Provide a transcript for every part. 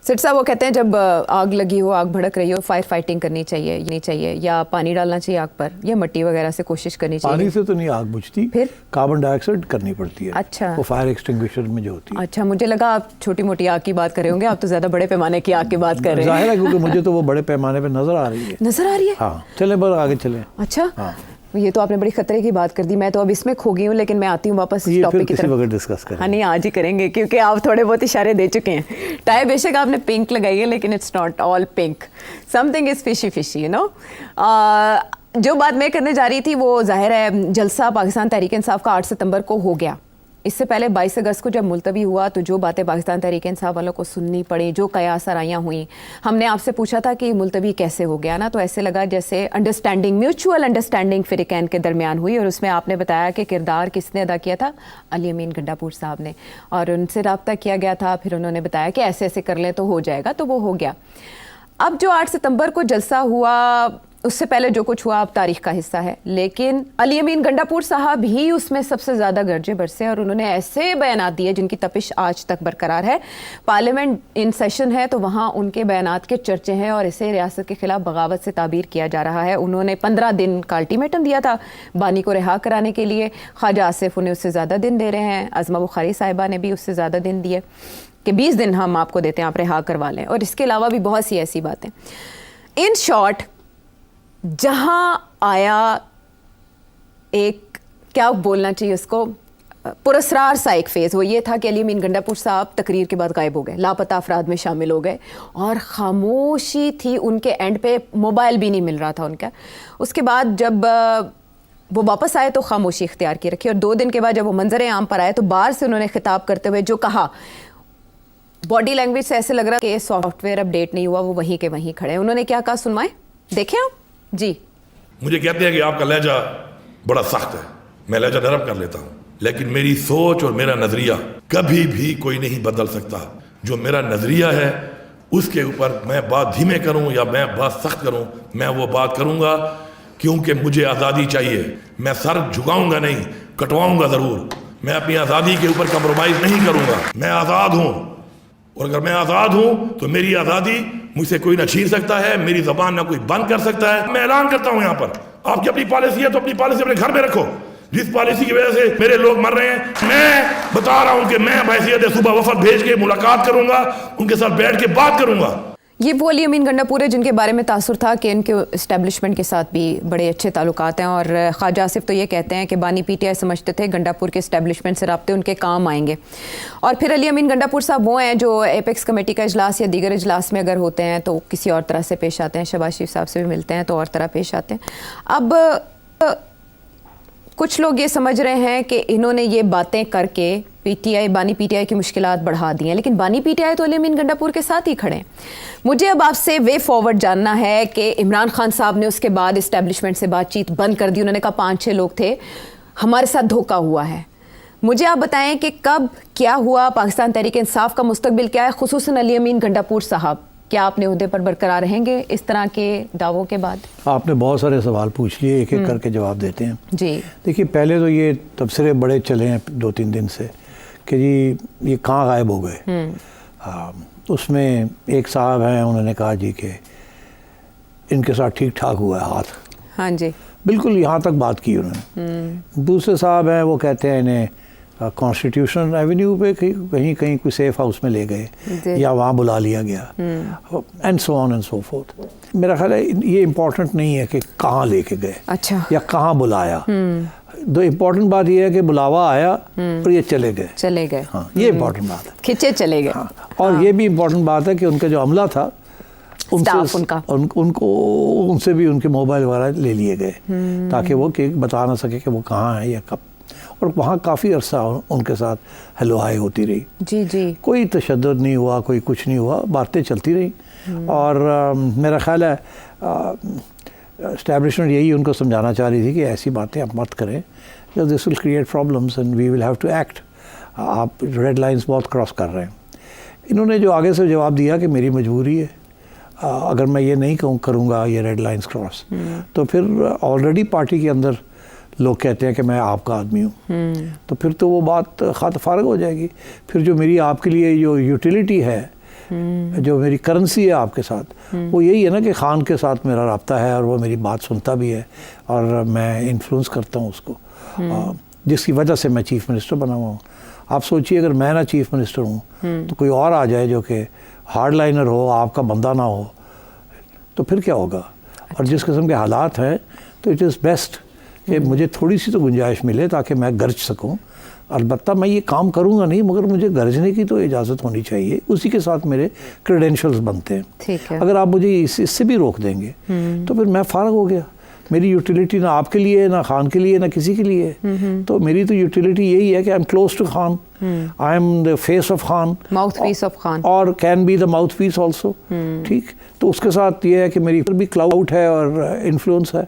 सेठ साहब वो कहते हैं जब आग लगी हो, आग भड़क रही हो, फायर फाइटिंग करनी चाहिए, नहीं चाहिए, या पानी डालना चाहिए आग पर, या मिट्टी वगैरह से कोशिश करनी चाहिए? पानी से तो नहीं आग बुझती, फिर कार्बन डाइऑक्साइड करनी पड़ती है। अच्छा, वो फायर एक्सटिंग्विशर में जो होती है। अच्छा, मुझे लगा आप छोटी मोटी आग की बात कर रहे होंगे, आप तो ज्यादा बड़े पैमाने की आग की बात कर रहे हैं। जाहिर है, क्योंकि मुझे तो वो बड़े पैमाने पे नजर आ रही है। नजर आ रही है? हाँ, चले बस आगे चले। अच्छा, हाँ, ये तो आपने बड़ी खतरे की बात कर दी। मैं तो अब इसमें खो गई हूँ, लेकिन मैं आती हूँ वापस इस टॉपिक की तरफ। डिस्कस करें। हाँ नहीं, आज ही करेंगे, क्योंकि आप थोड़े बहुत इशारे दे चुके हैं। टाई बेशक आपने पिंक लगाई है, लेकिन it's not all pink, something is fishy fishy, you know. जो बात मैं करने जा रही थी वो जाहिर है जलसा पाकिस्तान तहरीक इंसाफ का 8 सितंबर को हो गया। इससे पहले 22 अगस्त को जब मुलतवी हुआ तो जो बातें पाकिस्तान तहरीक इंसाफ वालों को सुननी पड़ी, जो कयास आराइयाँ हुई, हमने आपसे पूछा था कि मुलतवी कैसे हो गया ना, तो ऐसे लगा जैसे अंडरस्टैंडिंग, म्यूचुअल अंडरस्टैंडिंग फ़िरक़ैन के दरमियान हुई। और उसमें आपने बताया कि किरदार किसने अदा किया था? अली अमीन गंडापुर साहब ने, और उनसे रब्ता किया गया था। फिर उन्होंने बताया कि ऐसे ऐसे कर लें तो हो जाएगा, तो वो हो गया। अब जो 8 सितंबर को जलसा हुआ, उससे पहले जो कुछ हुआ अब तारीख का हिस्सा है, लेकिन अली अमीन गंडापुर साहब ही उसमें सबसे ज़्यादा गरजे बरसे, और उन्होंने ऐसे बयानात दिए जिनकी तपिश आज तक बरकरार है। पार्लियामेंट इन सेशन है तो वहाँ उनके बयानात के चर्चे हैं, और इसे रियासत के खिलाफ बगावत से ताबीर किया जा रहा है। उन्होंने 15 दिन का अल्टीमेटम दिया था बानी को रिहा कराने के लिए। ख्वाजा आसिफ उन्हें उससे ज़्यादा दिन दे रहे हैं, अज़मा बुखारी साहिबा ने भी उससे ज़्यादा दिन दिए कि 20 दिन हम आपको देते हैं, आप रिहा करवा लें। और इसके अलावा भी बहुत सी ऐसी बातें। इन शॉर्ट, जहां आया एक, क्या बोलना चाहिए उसको, पुरस्रार सा एक फेज़, वो ये था कि अली अमीन गंडापुर साहब तकरीर के बाद गायब हो गए, लापता अफराद में शामिल हो गए, और खामोशी थी उनके एंड पे, मोबाइल भी नहीं मिल रहा था उनका। उसके बाद जब वो वापस आए तो खामोशी इख्तियार की रखी, और 2 दिन के बाद जब वो मंजर आम पर आए तो बाहर से उन्होंने खिताब करते हुए जो कहा, बॉडी लैंग्वेज से ऐसे लग रहा कि सॉफ्टवेयर अपडेट नहीं हुआ, वो वहीं के वहीं खड़े। उन्होंने क्या कहा, सुनवाएं, देखें आप जी। मुझे कहते हैं कि आपका लहजा बड़ा सख्त है, मैं लहजा नरम कर लेता हूँ, लेकिन मेरी सोच और मेरा नजरिया कभी भी कोई नहीं बदल सकता। जो मेरा नजरिया है उसके ऊपर मैं बात धीमे करूँ या मैं बात सख्त करूँ, मैं वो बात करूँगा, क्योंकि मुझे आज़ादी चाहिए। मैं सर झुकाऊंगा नहीं, कटवाऊंगा ज़रूर। मैं अपनी आज़ादी के ऊपर कंप्रोमाइज़ नहीं करूँगा। मैं आज़ाद हूँ, और अगर मैं आज़ाद हूँ तो मेरी आज़ादी मुझसे कोई ना छीन सकता है, मेरी ज़बान ना कोई बंद कर सकता है। मैं ऐलान करता हूँ यहाँ पर, आपकी अपनी पॉलिसी है तो अपनी पॉलिसी अपने घर में रखो। जिस पॉलिसी की वजह से मेरे लोग मर रहे हैं, मैं बता रहा हूँ कि मैं बहैसियत सुबह वफद भेज के मुलाकात करूँगा, उनके साथ बैठ के बात करूँगा। ये वो अली अमीन गंडापुर है जिनके बारे में तासुर था कि इनके इस्टेब्लिशमेंट के साथ भी बड़े अच्छे ताल्लुकात हैं, और ख्वाजा आसिफ तो ये कहते हैं कि बानी पीटीआई समझते थे गंडापुर के इस्टेब्लिशमेंट से राब्ते उनके काम आएंगे। और फिर अली अमीन गंडापुर साहब वो हैं जो एपेक्स कमेटी का इजलास या दीगर इजलास में अगर होते हैं तो किसी और तरह से पेश आते हैं, शहबाज शरीफ साहब से भी मिलते हैं तो और तरह पेश आते हैं। अब कुछ लोग ये समझ रहे हैं कि इन्होंने ये बातें करके बानी पीटीआई की मुश्किलात बढ़ा दी हैं, लेकिन बानी पीटीआई तो अली अमीन गंडापुर के साथ ही खड़े हैं। मुझे अब आपसे वे फॉरवर्ड जानना है कि इमरान खान साहब ने उसके बाद इस्टेब्लिशमेंट से बातचीत बंद कर दी। उन्होंने कहा 5-6 लोग थे, हमारे साथ धोखा हुआ है। मुझे आप बताएं कि कब क्या हुआ, पाकिस्तान तहरीक इंसाफ का मुस्तकबिल क्या है, खुसूसन अली अमीन गंडापुर साहब, क्या अपने ओहदे पर बरकरार रहेंगे इस तरह के दावों के बाद? आपने बहुत सारे सवाल पूछ लिए, एक एक करके जवाब देते हैं जी। देखिए, पहले तो ये तबसरे बड़े चले हैं 2-3 दिन से कि जी ये कहाँ गायब हो गए। उसमें एक साहब हैं, उन्होंने कहा जी कि इनके साथ ठीक ठाक हुआ है हाथ। हाँ जी, बिल्कुल यहाँ तक बात की उन्होंने। दूसरे साहब हैं, वो कहते हैं इन्हें कॉन्स्टिट्यूशन एवेन्यू पे कहीं कहीं कोई सेफ हाउस में ले गए या वहाँ बुला लिया गया, and so on and so fourth. मेरा ख्याल है ये इम्पोर्टेंट नहीं है कि कहाँ लेके गए, अच्छा, या कहाँ बुलाया। दो इम्पोर्टेंट बात ये है कि बुलावा आया और ये चले गए। हाँ, ये इम्पोर्टेंट बात है, खिंचे चले गए। हाँ, और ये भी इम्पोर्टेंट बात है कि उनका जो अमला था उनसे भी उनके मोबाइल वगैरह ले लिए गए, ताकि वो बता ना सके कि वो कहाँ है या कब। और वहाँ काफ़ी अरसा उनके साथ हेलो हाय होती रही। जी जी, कोई तशद्दुद नहीं हुआ, कोई कुछ नहीं हुआ, बातें चलती रही। और मेरा ख्याल है एस्टैब्लिशमेंट यही उनको समझाना चाह रही थी कि ऐसी बातें आप मत करें, जो this will create problems and we will have to act. आप रेड लाइंस बहुत क्रॉस कर रहे हैं। इन्होंने जो आगे से जवाब दिया कि मेरी मजबूरी है, अगर मैं ये नहीं करूँगा ये रेड लाइंस क्रॉस, तो फिर ऑलरेडी पार्टी के अंदर लोग कहते हैं कि मैं आपका आदमी हूँ, तो फिर तो वो बात ख़ात फारग हो जाएगी। फिर जो मेरी आपके लिए जो यूटिलिटी है जो मेरी करेंसी है आपके साथ, वो यही है ना कि खान के साथ मेरा रब्ता है और वो मेरी बात सुनता भी है और मैं इन्फ्लुएंस करता हूँ उसको, जिसकी वजह से मैं चीफ मिनिस्टर बना हुआ हूँ। आप सोचिए अगर मैं ना चीफ मिनिस्टर हूँ तो कोई और आ जाए जो कि हार्ड लाइनर हो, आपका बंदा ना हो, तो फिर क्या होगा। और जिस किस्म के हालात हैं तो इट इज़ बेस्ट कि मुझे थोड़ी सी तो गुंजाइश मिले ताकि मैं गरज सकूं। अलबत्ता मैं ये काम करूंगा नहीं, मगर मुझे गरजने की तो इजाज़त होनी चाहिए, उसी के साथ मेरे क्रेडेंशियल्स बनते हैं। ठीक है। अगर आप मुझे इससे भी रोक देंगे तो फिर मैं फारग हो गया। मेरी यूटिलिटी ना आपके लिए, ना खान के लिए, ना किसी के लिए। तो मेरी तो यूटिलिटी यही है कि I am close to Khan, I am the face of Khan, mouthpiece of Khan, और can be the mouthpiece also. ठीक, तो उसके साथ ये है कि मेरी भी क्लाउड है और इन्फ्लुएंस है,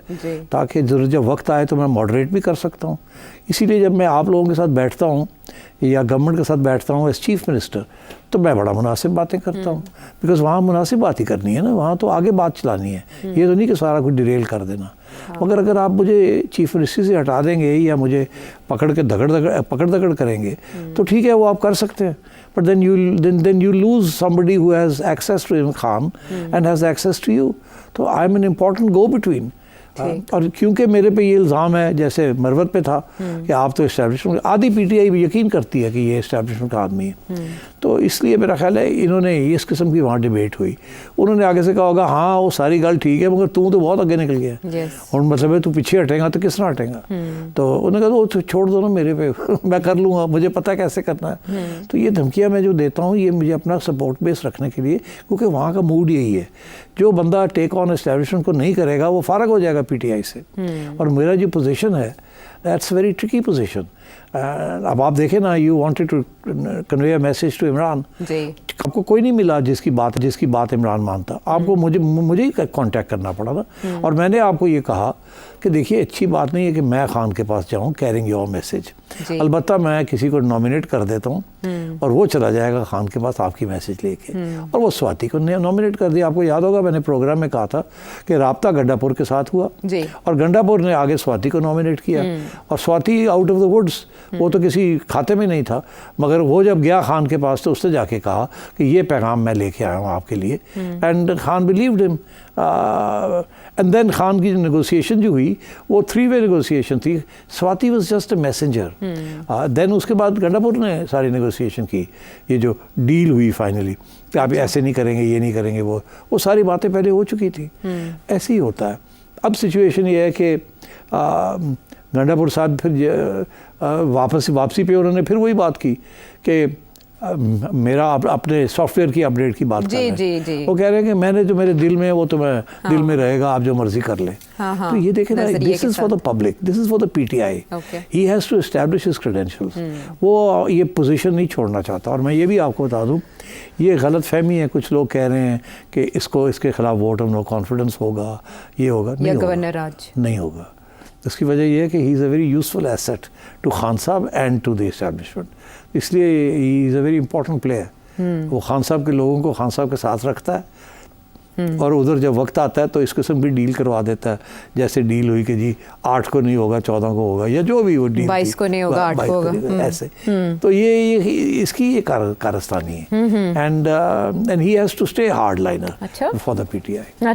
ताकि जब वक्त आए तो मैं मॉडरेट भी कर सकता हूँ। इसीलिए जब मैं आप लोगों के साथ बैठता हूँ या गवर्नमेंट के साथ बैठता हूँ एज चीफ मिनिस्टर, तो मैं बड़ा मुनासिब बातें करता हूँ, बिकॉज वहाँ मुनासिब बात ही करनी है ना, वहाँ तो आगे बात चलानी है, ये तो नहीं कि सारा कुछ डिरेल कर देना। मगर अगर आप मुझे चीफ मिनिस्ट्री से हटा देंगे या मुझे पकड़ के पकड़ दगड़ करेंगे तो ठीक है, वो आप कर सकते हैं, but then you lose somebody who has access to Khan and has access to you. तो I'm an important go between. और क्योंकि मेरे पे ये इल्ज़ाम है, जैसे मरवत पे था कि आप तो इस्टेब्लिशमेंट, आधी पीटीआई भी यकीन करती है कि ये इस्टेब्लिशमेंट का आदमी है, तो इसलिए मेरा ख्याल है इन्होंने इस किस्म की वहाँ डिबेट हुई। उन्होंने आगे से कहा होगा हाँ वो सारी गल ठीक है, मगर तू तो बहुत आगे निकल गया, और मतलब है तू पीछे हटेगा तो किस तरह हटेगा। तो उन्होंने कहा तो छोड़ दो ना मेरे पे, मैं कर लूँगा, मुझे पता है कैसे करना है। तो ये धमकियाँ मैं जो देता हूँ ये मुझे अपना सपोर्ट बेस रखने के लिए, क्योंकि वहाँ का मूड यही है, जो बंदा टेक ऑन एस्टेब्लिशमेंट को नहीं करेगा वो फारग हो जाएगा पीटीआई से। और मेरा जो पोजीशन है दैट्स वेरी ट्रिकी पोजीशन। अब आप देखें ना, you wanted to convey a message to Imran, आपको कोई नहीं मिला जिसकी बात इमरान मानता, आपको मुझे ही कांटेक्ट करना पड़ा ना। और मैंने आपको ये कहा कि देखिए अच्छी बात नहीं है कि मैं खान के पास जाऊं कैरिंग योर मैसेज, अलबत्ता मैं किसी को नॉमिनेट कर देता हूं और वो चला जाएगा खान के पास आपकी मैसेज लेके, और वो स्वाति को नॉमिनेट कर दिया। आपको याद होगा मैंने प्रोग्राम में कहा था कि राब्ता गंडापुर के साथ हुआ और गंडापुर ने आगे स्वाति को नॉमिनेट किया, और Swati out of the woods, वो तो किसी खाते में नहीं था, मगर वो जब गया खान के पास तो उसने जाके कहा कि ये पैगाम मैं लेके आया हूँ आपके लिए, and Khan believed him. And then Khan की नेगोशिएशन जो हुई वो 3-वे नेगोशिएशन थी, Swati was just a messenger. Then उसके बाद गंडापुर ने सारी नेगोशिएशन की, ये जो डील हुई फाइनली कि आप ऐसे नहीं करेंगे, ये नहीं करेंगे, वो सारी बातें पहले हो चुकी थी। ऐसे ही होता है। अब सिचुएशन ये है कि गंडापुर साहब फिर वापसी पे उन्होंने फिर वही बात की कि मेरा अपने सॉफ्टवेयर की अपडेट की बात कर रहे हैं। वो कह रहे हैं कि मैंने जो मेरे दिल में है वो तो मैं दिल में रहेगा, आप जो मर्जी कर ले। तो ये देखें ना, this is for the public, this is for the PTI, he has to establish his credentials. वो ये पोजीशन नहीं छोड़ना चाहता। और मैं ये भी आपको बता दूं, ये गलत फहमी है, कुछ लोग कह रहे हैं कि इसके खिलाफ वोट ऑफ नो कॉन्फिडेंस होगा, ये होगा, नहीं होगा। उसकी वजह यह है कि he is a very useful asset to Khan sahab and to the establishment, इसलिए he is a very important player. वो खान साहब के लोगों को खान साहब के साथ रखता है, और उधर जब वक्त आता है तो इस किस्म भी डील करवा देता है, जैसे डील हुई कि जी 8 को नहीं होगा 14 को होगा, या जो भी वो डील 22 को नहीं होगा 8 को होगा, ऐसे। तो ये इसकी ये कारस्तानी है, and he has to stay hard liner for the PTI.